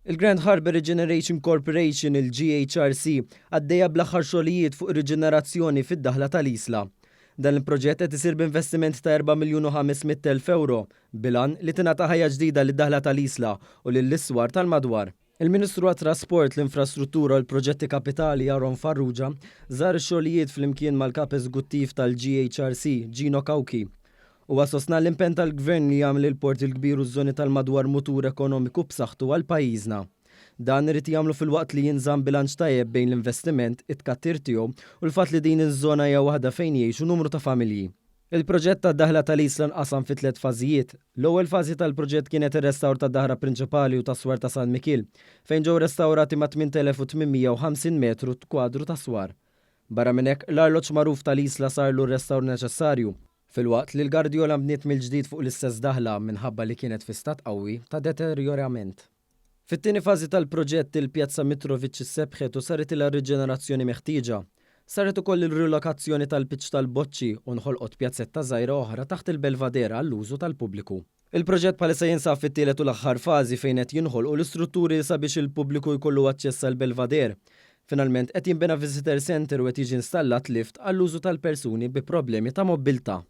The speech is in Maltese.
Il-Grand Harbour Regeneration Corporation, il-GHRC, għaddejja bl-aħħar xogħlijiet fuq ir-riġenerazzjoni fid-daħla tal-isla. Dan il-proġett qed isir b'investiment ta' 4,500,000 euro bilan li tingħata ħajja ġdida lid-daħla tal-isla u lill-iswar tal-madwar. Il-Ministru għat-Trasport, l-Infrastruttura u l-Proġetti Kapitali Aaron Farrugia żar ix-xogħlijiet flimkien mal-kap eżekuttiv tal-GHRC, Gino Kawki. Huwa sostna l-impenn tal-Gvern li jagħmel il-port il-kbir u ż-żoni tal-madwar mutur ekonomiku b'saħħtu għal pajjiżna. Dan irid jagħmlu fil-waqt li jinżamm bilanċ tajjeb bejn l-investiment, it-tkattir tiegħu u l-fatt li din iż-żona hija waħda fejn jgħixu numru ta' familji. Il-proġett tad-daħla tal-isla nqasam fi 3 fażijiet. L-ewwel fażi tal-proġett kienet ir-restawr tad-daħra prinċipali u tas-swar ta' San Mikil, fejn ġew restawrati ma' 8850 metru kwadru ta' swar. Barra minn hekk, l-arloġġ magħruf tal-isla sarlu r-restawr neċessarju. Filwaqt li l-Gardjola mbniet mill-ġdid fuq l-istess daħla minħabba li kienet fi stat qawwi ta' deterjorament. Fit-tieni fażi tal-proġett il-Pjazza Mitrovic issebħet u saret ilha riġenerazzjoni meħtieġa. Saret ukoll il-rilokazzjoni tal-piċċ tal-boċċi u nħolqot pjazzetta żgħira oħra taħt il-Belvadera għall-użu tal-pubbliku. Il-proġett bħalissa jinsab fit-tielet u l-aħħar fażi fejn qed jinħolqu l-istrutturi sabiex il-pubbliku jkollu aċċess għall-Belvader. Finalment qed jinbena visitor center u qed jiġi installat lift għall-użu tal-persuni bi problemi ta' mobilità.